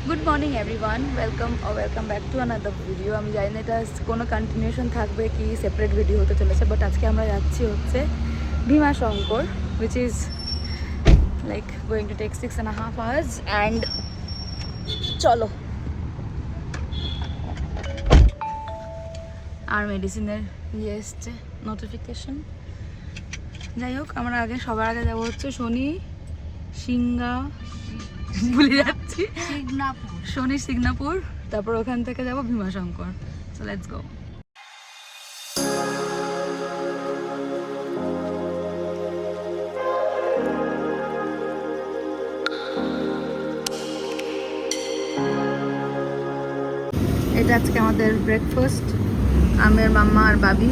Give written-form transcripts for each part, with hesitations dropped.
Good morning everyone, welcome back to another video. আমি জানি না এটা কোনো কন্টিনিউশন থাকবে কি সেপারেট ভিডিও হতে চলেছে, বাট আজকে আমরা যাচ্ছি হচ্ছে Bhimashankar, which is like going to take 6.5 hours and চলো। আর মেডিসিনের ইয়ে এসছে নোটিফিকেশন। যাই হোক, আমরা সবার আগে যাবো হচ্ছে ভুলে যাচ্ছি শনি সিগনাপুর, তারপর ওখান থেকে যাব ভীমাশঙ্কর। So let's go. এটা আজকে আমাদের ব্রেকফাস্ট। আমের মাম্মা আর বাবি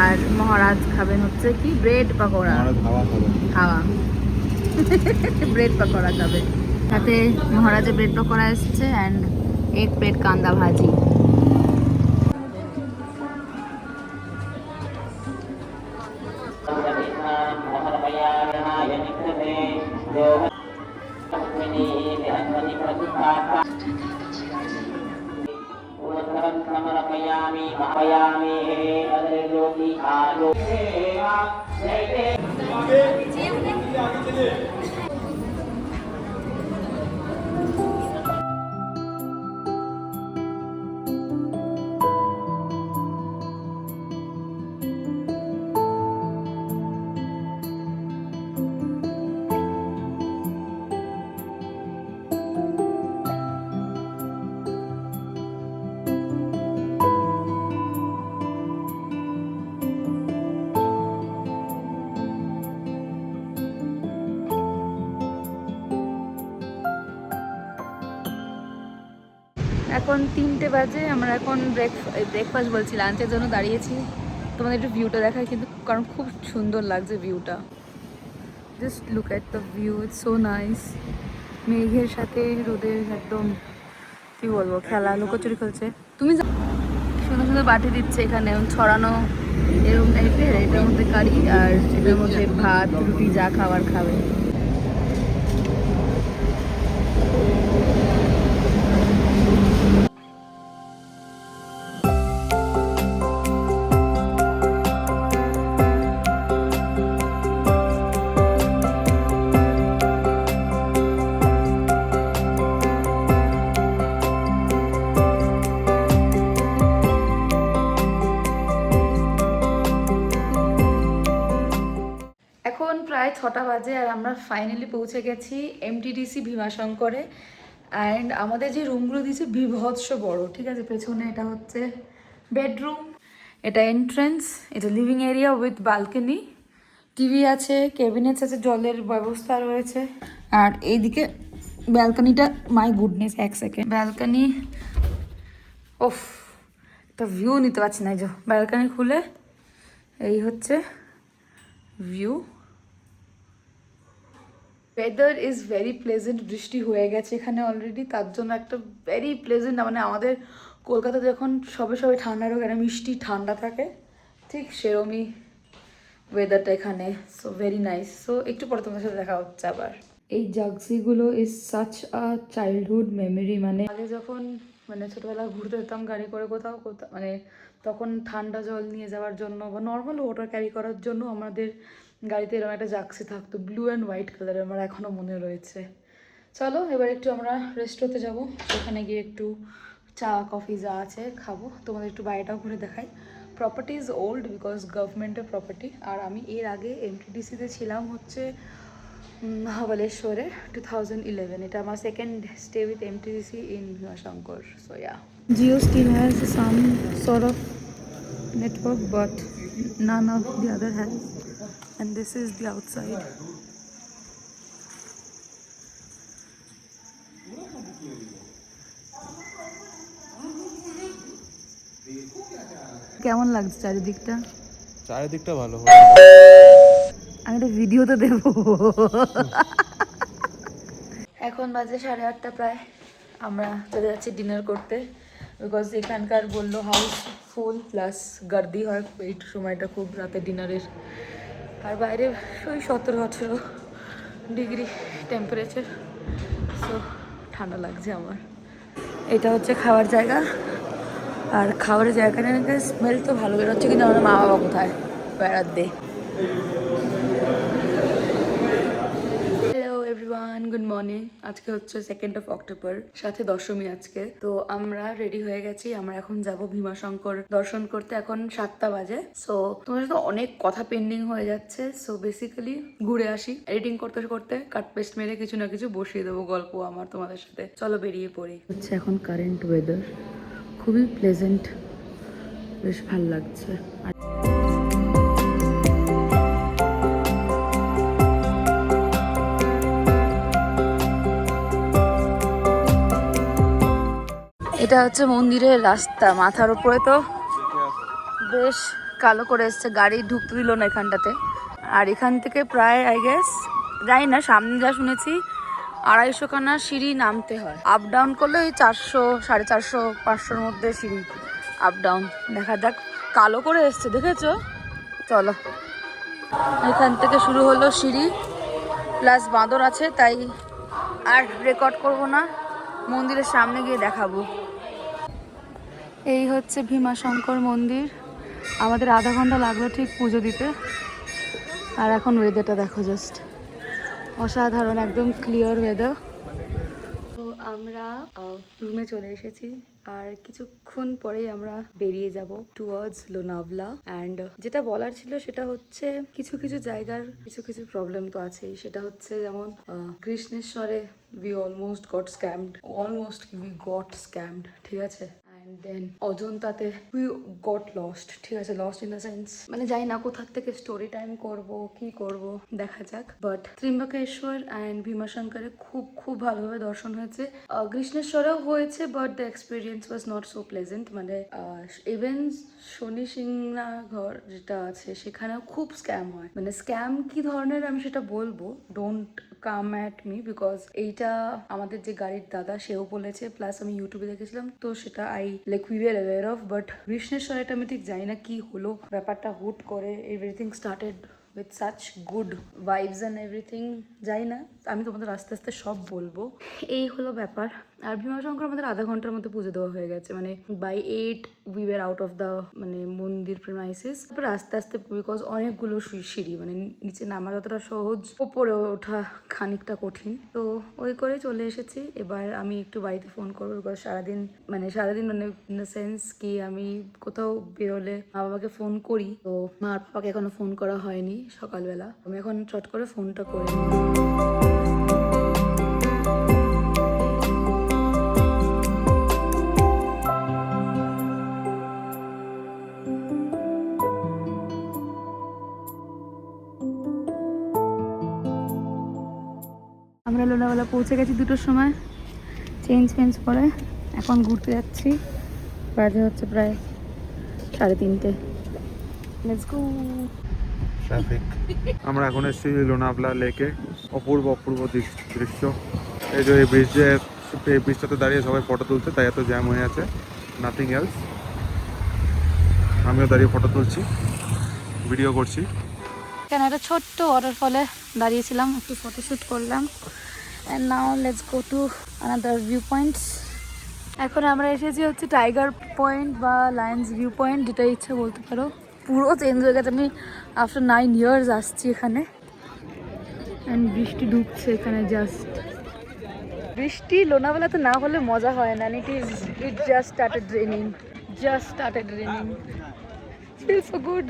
আর মহারাজ খাবেন হচ্ছে কি ব্রেড পাকোড়া। হাওয়া ব্রেড পাকোড়া খাবে। সাথে মহারাজের ব্রেড পাকোড়া এসছে অ্যান্ড এক প্লেট কান্দা ভাজি। এখন 3টে বাজে। আমরা এখন ব্রেকফাস্ট বলছি লাঞ্চের জন্য দাঁড়িয়েছি। তোমাদের একটু ভিউটা দেখায়, কিন্তু কারণ খুব সুন্দর লাগছে ভিউটা। Just look at the view, it's so nice. মেঘের সাথে রোদের একদম কি বলবো খেলা, লুকোচুরি খেলছে। তুমি সুন্দর সুন্দর বাটি দিচ্ছে এখানে ছড়ানো এরকম টাইপের। এটার মধ্যে কারি আর এটার মধ্যে ভাত রুটি যা খাবার খাবে। এখন প্রায় 6টা বাজে আর আমরা ফাইনালি পৌঁছে গেছি এমটিডিসি ভীমাশঙ্করে। অ্যান্ড আমাদের যে রুমগুলো দিয়েছে বিভৎস বড়, ঠিক আছে। পেছনে এটা হচ্ছে বেডরুম, এটা এন্ট্রেন্স, এটা living area with balcony, TV আছে, ক্যাবিনেটস আছে, জলের ব্যবস্থা রয়েছে। আর এইদিকে ব্যালকনিটা, মাই গুডনেস, এক সেকেন্ড, ব্যালকনি ওফ, একটা ভিউ নিতে পারছি না। এই যে ব্যালকনি খুলে এই হচ্ছে view. Weather is very pleasant. বৃষ্টি হয়ে গেছে এখানে অলরেডি, তার জন্য একটা ভেরি প্লেজেন্ট, মানে আমাদের কলকাতাতে যখন সবে সবে ঠান্ডা ঢোকে না, মিষ্টি ঠান্ডা থাকে, ঠিক সেরমই ওয়েদারটা এখানে। So very nice. সো একটু পরে তোমাদের সাথে দেখা হচ্ছে আবার। এই জাগসিগুলো is such a childhood memory. মানে আগে যখন ছোটোবেলা ঘুরতে যেতাম গাড়ি করে কোথাও কোথাও, তখন ঠান্ডা জল নিয়ে যাওয়ার জন্য বা নর্মাল ওয়াটার ক্যারি করার জন্য আমাদের গাড়িতে এরকম একটা জাগসি থাকতো, ব্লু অ্যান্ড হোয়াইট কালারের। আমার এখনও মনে রয়েছে। চলো এবার একটু আমরা রেস্টুরেন্টে যাবো, সেখানে গিয়ে একটু চা কফি যা আছে খাবো। তোমাদের একটু বাড়িটাও ঘুরে দেখাই। প্রপার্টি ইজ ওল্ড বিকজ গভর্নমেন্টের প্রপার্টি। আর আমি এর আগে এমটিডিসিতে ছিলাম হচ্ছে মহাবালেশ্বরে 2011। এটা আমার second stay with MTDC in Bhimashankar. So yeah, Jio still has some sort of network but none of the other has, and this is the outside. কেমন লাগছে চারিদিকটা? চারিদিকটা ভালো। আমি একটা ভিডিও তো দেবো। এখন বাজে 8:30 প্রায়। আমরা চলে যাচ্ছি ডিনার করতে, বিকজ এখানকার বললো হাউস ফুল প্লাস গার্দি হয় এই সময়টা খুব, রাতে ডিনারের। আর বাইরে ওই 17-18 ডিগ্রি টেম্পারেচার। সো ঠান্ডা লাগছে আমার। এটা হচ্ছে খাওয়ার জায়গা, আর খাবারের জায়গাটা স্মেল তো ভালো বেরোচ্ছে, কিন্তু আমাদের মা বাবা কোথায় বেড়াত দে। Hello everyone, good morning. আজকে হচ্ছে 2nd অক্টোবর, সাথে দশমী আজকে। তো আমরা রেডি হয়ে গেছি, আমরা এখন যাব ভীমাশঙ্কর দর্শন করতে। এখন 7টা বাজে। সো তোমার সাথে অনেক কথা পেন্ডিং হয়ে যাচ্ছে, সো বেসিক্যালি ঘুরে আসি। এডিটিং করতে করতে কাট পেস্ট মেরে কিছু না কিছু বসিয়ে দেবো গল্প আমার তোমাদের সাথে। চলো বেরিয়ে পড়ি। হচ্ছে এখন কারেন্ট ওয়েদার খুবই প্লেজেন্ট, বেশ ভালো লাগছে। এটা হচ্ছে মন্দিরের রাস্তা, মাথার উপরে তো বেশ কালো করে এসছে, গাড়ি ঢুকতে দিল না এখানটাতে। আর এখান থেকে প্রায় আই গেস যাই না, সামনে যা শুনেছি 250 খানা সিঁড়ি নামতে হয়। আপ ডাউন করলে ওই 400, 450, 500-র মধ্যে সিঁড়ি আপ ডাউন। দেখা যাক, কালো করে এসছে দেখেছো। চলো, এখান থেকে শুরু হলো সিঁড়ি, প্লাস বাঁদর আছে, তাই আর রেকর্ড করব না, মন্দিরের সামনে গিয়ে দেখাবো। এই হচ্ছে ভীমাশঙ্কর মন্দির। আমাদের আধা ঘন্টা লাগলো ঠিক পুজো দিতে। আর এখন ওয়েদারটা দেখো, জাস্ট অসাধারণ, একদম ক্লিয়ার ওয়েদার। তো আমরা রুমে চলে এসেছি, আর কিছুক্ষণ পরেই আমরা বেরিয়ে যাব টুয়ার্ডস লোনাভলা। অ্যান্ড যেটা বলার ছিল সেটা হচ্ছে কিছু কিছু জায়গার কিছু কিছু প্রবলেম তো আছেই। সেটা হচ্ছে যেমন কৃষ্ণেশ্বরে উই অলমোস্ট গট স্ক্যামড, ঠিক আছে। অ্যান্ড দেন অজন্তাতে উই গট লস্ট, ঠিক আছে। লস্ট ইন দ্য সেন্স মানে যাই না কোথার থেকে স্টোরি টাইম করব কি করব দেখা যাক। বাট ত্রিম্বকেশ্বর অ্যান্ড ভীমাশঙ্করে খুব খুব ভালোভাবে দর্শন হয়েছে। কৃষ্ণেশ্বরেও হয়েছে, but the experience was not so pleasant. মানে ইভেন শনি সিংনা ঘর যেটা আছে সেখানেও খুব স্ক্যাম হয়। মানে স্ক্যাম কি ধরনের আমি সেটা বলবো, don't come at me, because এইটা আমাদের যে গাড়ির দাদা সেও বলেছে, প্লাস আমি ইউটিউবে দেখেছিলাম, তো সেটা we were aware of. But Krishneshwar এটা আমি ঠিক জানি না কি হলো ব্যাপারটা, হুট করে everything started with such good vibes and everything. যাই না, আমি তোমাদের আস্তে আস্তে সব বলবো। এই হলো ব্যাপার। আর ভীমাশঙ্কর আমাদের আধা ঘন্টার মধ্যে পুজো দেওয়া হয়ে গেছে, মানে by 8 we were out of the মানে মন্দির প্রিমাইসেস। তারপরে আস্তে আস্তে, বিকজ অনেকগুলো সিঁড়ি, মানে নিচে নামা যতটা সহজ ওপরে ওঠা খানিকটা কঠিন, তো ওই করে চলে এসেছি। এবার আমি একটু বাড়িতে ফোন করবো, বিকজ সারাদিন মানে ইন দ্য সেন্স কি আমি কোথাও বেরোলে মা বাবাকে ফোন করি, তো মা আর পাপাকে এখনো ফোন করা হয়নি সকালবেলা। আমি এখন চট করে ফোনটা করি। আমরা লোনাওয়ালা পৌঁছে গেছি 2টোর সময়, চেঞ্জ করে এখন ঘুরতে যাচ্ছি। বাজে হচ্ছে প্রায় 3:30। Let's go. ট্রাফিক। আমরা এখন এসেছি লোনাভলা লেকে। অপূর্ব দৃশ্য। এই যে এই ব্রিজটাতে দাঁড়িয়ে সবাই ফটো তুলছে, তাই এত জ্যাম হয়ে আছে, নাথিং এলস। আমিও দাঁড়িয়ে ফটো তুলছি, ভিডিও করছি। এখানে একটা ছোট্ট ওয়াটারফলে দাঁড়িয়েছিলাম, একটু ফটোশ্যুট করলাম। And now let's go to another view points. এখন আমরা এসেছি হচ্ছে টাইগার পয়েন্ট বা লায়ন্স ভিউ পয়েন্ট, যেটা ইচ্ছা বলতে পারো। পুরো চেঞ্জ হয়ে গেছে, আমি আফটার 9 ইয়ার্স আসছি এখানে। অ্যান্ড বৃষ্টি ঢুকছে এখানে জাস্ট। বৃষ্টি লোনাভেলাতে না হলে মজা হয় না। It just started raining. Feels so good.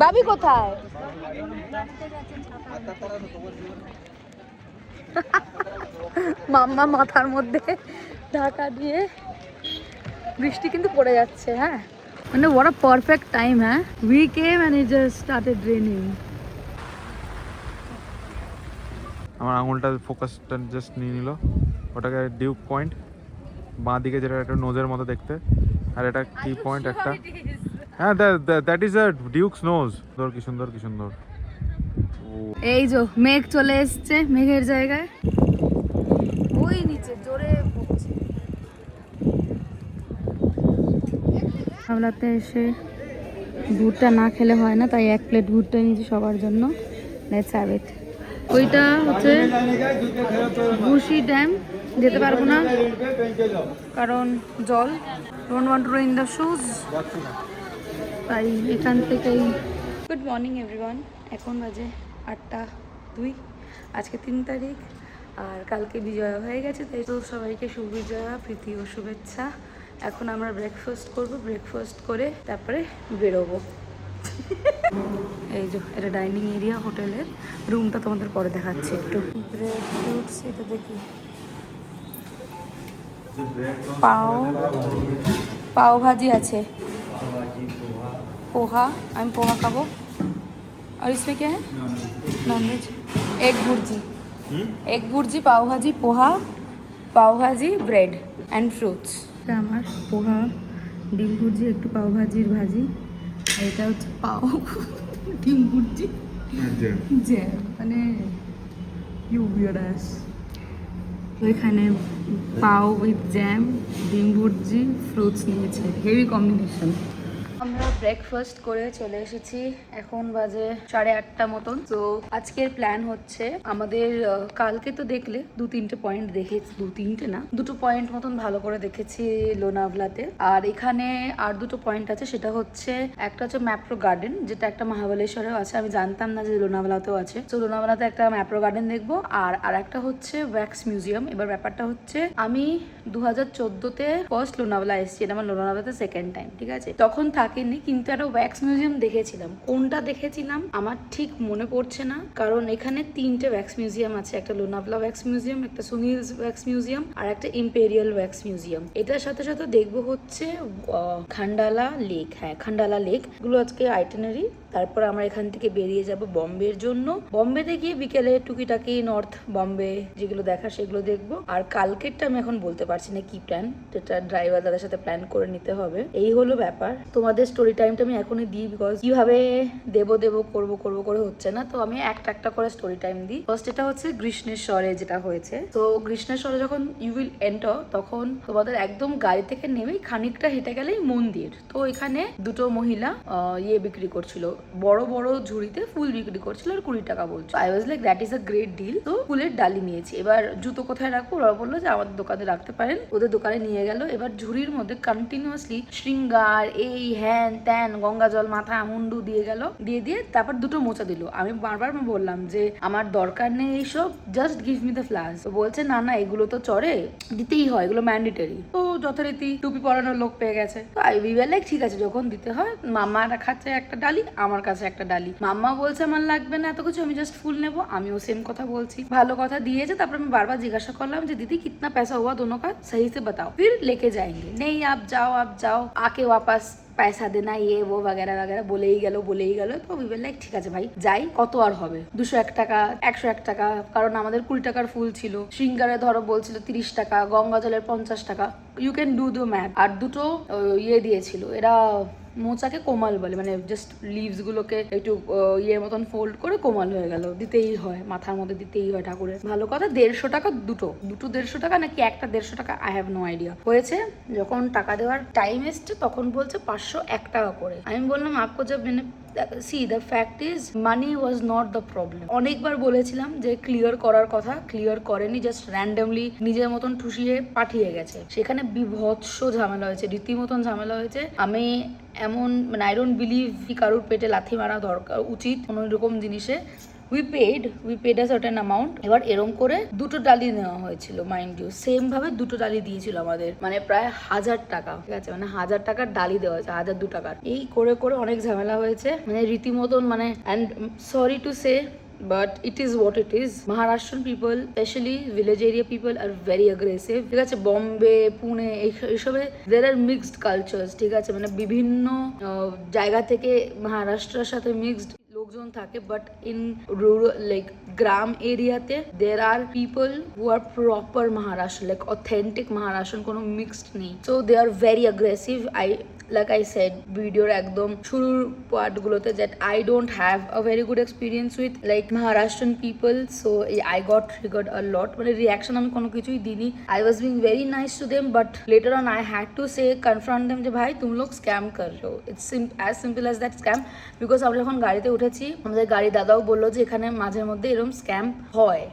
বাবি কোথায়? মাম্মা মাথার মধ্যে ঢাকা দিয়ে, বৃষ্টি কিন্তু পড়ে যাচ্ছে। হ্যাঁ, মানে what a perfect time, হ্যাঁ। We came and it just started raining. আমার আঙুলটা ফোকাসটা জাস্ট নিয়ে নিল। ওটাকে ডিউক পয়েন্ট, বাঁ দিকে যেটা একটা নোজের মতো দেখতে, আর এটা কি পয়েন্ট একটা। হ্যাঁ, that is a Duke's nose. কি সুন্দর কি সুন্দর। এই যে মেঘ চলে এসছে, মেঘের জায়গায় ওই নিচে জোরে পড়ছে। হাওড়াতে এসে ভুট্টা না খেলে হয় না, তাই 1 প্লেট ভুট্টা নিয়েছি সবার জন্য। Let's have it. ওইটা হচ্ছে ঘুষি ড্যাম, যেতে পারবো না কারণ জল। Don't want to ruin the shoes, তাই এখান থেকেই। গুড মর্নিং এভরিওয়ান, এখন বাজে 8টা 2। আজকে 3 তারিখ আর কালকে বিজয়া হয়ে গেছে, তাই তো সবাইকে শুভ বিজয়া, প্রীতি ও শুভেচ্ছা। এখন আমরা ব্রেকফাস্ট করব, ব্রেকফাস্ট করে তারপরে বেরোবো। এই যে এটা ডাইনিং এরিয়া হোটেলের, রুমটা তোমাদের পরে দেখাচ্ছি একটু। ব্রেড ফ্রুটস, এটা দেখি পাও ভাজি আছে, पोहा, আমি पोहा खाबो। और इसमें क्या है? नॉनवेज। एग भुर्जी, पाव भाजी, पोहा, पाव भाजी, ब्रेड एंड फ्रूट्स। আমার পোহা, ডিম ভুর্জি, একটু পাও ভাজির ভাজি, আর এটা হচ্ছে পাও ডিম ভুর্জি জ্যাম, মানে ইউ উইয়ার্ড অ্যাস। এখানে পাও উইথ জ্যাম, ডিম ভুর্জি, ফ্রুটস নিয়েছে, হেভি কম্বিনেশন। আমরা ব্রেকফাস্ট করে চলে এসেছি, এখন বাজে 8:30 মতন। তো আজকের প্ল্যান হচ্ছে আমাদের, কালকে তো দেখলে 2-3টে পয়েন্ট দেখেছি, 2-3টে না 2টো পয়েন্ট মতন ভালো করে দেখেছি লোনাভলাতে। আর এখানে আর 2টো পয়েন্ট আছে, সেটা হচ্ছে একটা হচ্ছে ম্যাপ্রো গার্ডেন, যেটা একটা মহাবলেশ্বরেও আছে, আমি জানতাম না যে লোনাভলাতেও আছে। তো লোনাভলাতে একটা ম্যাপ্রো গার্ডেন দেখবো, আর একটা হচ্ছে ওয়্যাক্স মিউজিয়াম। এবার ব্যাপারটা হচ্ছে আমি 2014-তে ফার্স্ট লোনাভলা এসেছি, এটা আমার লোনাভলাতে সেকেন্ড টাইম, ঠিক আছে। তখন থাকিনি, কিন্তু একটা ওয়্যাক্স মিউজিয়াম দেখেছিলাম। কোনটা দেখেছিলাম আমার ঠিক মনে পড়ছে না, কারণ এখানে 3টে ওয়্যাক্স মিউজিয়াম আছে, একটা লোনাভলা ওয়্যাক্স মিউজিয়াম, একটা সুনীলস ওয়্যাক্স মিউজিয়াম, আর একটা ইম্পেরিয়াল ওয়্যাক্স মিউজিয়াম। এটার সাথে সাথে দেখবো হচ্ছে খান্ডালা লেক। হ্যাঁ, খান্ডালা লেক গুলো আজকে আইটেনারি। তারপর আমরা এখান থেকে বেরিয়ে যাব বম্বের জন্য। বম্বেতে গিয়ে বিকেলে টুকিটাকি নর্থ বম্বে যেগুলো দেখা সেগুলো দেখবো। আর কালকেরটা আমি এখন বলতে পারছি না কি প্ল্যান, যেটা ড্রাইভার দাদার সাথে প্ল্যান করে নিতে হবে। এই হলো ব্যাপার। তোমাদের স্টোরি টাইমটা আমি এখনই দিই, বিকজ কিভাবে দেবো করবো করে হচ্ছে না। তো আমি একটা করে স্টোরি টাইম দিই। ফার্স্ট এটা হচ্ছে গ্রীষ্ণেশ্বরে যেটা হয়েছে। তো গ্রীষ্ণেশ্বরে যখন ইউ উইল এন্টার, তখন তোমাদের একদম গাড়ি থেকে নেমেই খানিকটা হেঁটে গেলেই মন্দির। তো এখানে 2টো মহিলা বিক্রি করছিল, বড় বড় ঝুড়িতে ফুল বিক্রি করছিল, আর 20 টাকা বলছো। I was like that is a great deal. তো ফুলের ডালি নিয়েছি। এবার জুতো কোথায় রাখবো, ওরা বললো যে আমাদের দোকানে রাখতে পারেন। ওদের দোকানে নিয়ে গেল। এবার ঝুড়ির মধ্যে কন্টিনিউয়াসলি শৃঙ্গার, এই হ্যান ত্যান, গঙ্গা জল মাথা মুন্ডু দিয়ে গেল, দিয়ে তারপর 2টো মোচা দিল। আমি বারবার বললাম যে আমার দরকার নেই এইসব, just give me the flowers. তো বলছে না এগুলো তো চড়ে, দিতেই হয়, এগুলো ম্যান্ডেটরি। তো যথারীতি টুপি পরানোর লোক পেয়ে গেছে। তো আই উই ওয়ার লাইক ঠিক আছে, যখন দিতে হয়। মামার কাছে একটা ডালি, আমার কাছে একটা ডালি। মাম্মা বলছে আমার লাগবে না এত কিছু, আমি জাস্ট ফুল নেবো। আমিও সেম কথা বলছি, ভালো কথা দিয়েছে। তারপর আমি বারবার জিজ্ঞাসা করলাম যে দিদি কিतना पैसा हुआ दोनों का, सही से बताओ, फिर लेके जाएंगे। नहीं आप जाओ आके वापस पैसा देना, ये वो वगैरह वगैरह বলেই গেল। তো উই ওয়ার লাইক ঠিক আছে ভাই যাই, কত আর হবে, 201 টাকা, 101 টাকা, কারণ আমাদের 20 টাকার ফুল ছিল। শৃঙ্গারে ধরো বলছিল 30 টাকা, গঙ্গা জলের 50 টাকা, you can do the math. আর 2টো দিয়েছিল এরা, মোচাকে কোমাল বলে, মানে জাস্ট লিভস গুলোকে একটু মতন ফোল্ড করে কোমাল হয়ে গেল, দিতেই হয়, মাথার মধ্যে দিতেই হয় ঠাকুরের। ভালো কথা 150 টাকা দুটো 150 টাকা নাকি একটা 150 টাকা, আই হ্যাভ নো আইডিয়া। হয়েছে যখন টাকা দেওয়ার টাইম এসছে, তখন বলছে 501 টাকা করে। আমি বললাম আপকো জব मैंने C the fact is money was not the problem. অনেকবার বলেছিলাম যে ক্লিয়ার করার কথা, ক্লিয়ার করেনি, জাস্ট র্যান্ডমলি নিজের মতন ঠুসিয়ে পাঠিয়ে গেছে। সেখানে বিভৎস ঝামেলা হয়েছে, রীতিমতন ঝামেলা হয়েছে। আমি এমন, মানে আই ডোন্ট বিলিভ কারোর পেটে লাথি মারা দরকার উচিত কোনো রকম জিনিসে। We paid a certain amount. এবার এরম করে 2টো ডালি নেওয়া হয়েছিল, মাইন্ড ইউ, সেম ভাবে 2টো ডালি দিয়েছিল আমাদের, মানে প্রায় 1000 টাকা, ঠিক আছে, মানে 1000 টাকার ডালি দেওয়া হয়েছে, 1002 টাকার। এই করে অনেক ঝামেলা হয়েছে, মানে রীতিমতন, মানে and sorry to say, but it is what it is. Maharashtrian people, especially village area people, are very aggressive, ঠিক আছে। বম্বে, পুনে এইসবে there are mixed cultures, ঠিক আছে, মানে বিভিন্ন জায়গা থেকে মহারাষ্ট্রের সাথে মিক্সড লোকজন মানুষজন থাকে, বাট ইন রুরাল লাইক গ্রাম এরিয়াতে there are people who are proper Maharashtra, like authentic Maharashtrian, কোনো mixed নেই. So they are very aggressive. Like I said ভিডিওর একদম শুরুর পার্টগুলোতে that I don't have a very good experience with like Maharashtrian people, so I got triggered a lot. মানে reaction আমি কোনো কিছুই দিইনি. I was being very nice to them, but later on I had to say confront them যে ভাই তুম লোক scam কর রহে হো. It's as simple as that, scam. Because আমরা যখন গাড়িতে উঠেছি আমাদের গাড়ি দাদাও বললো যে এখানে মাঝে মধ্যে এরকম স্ক্যাম হয়.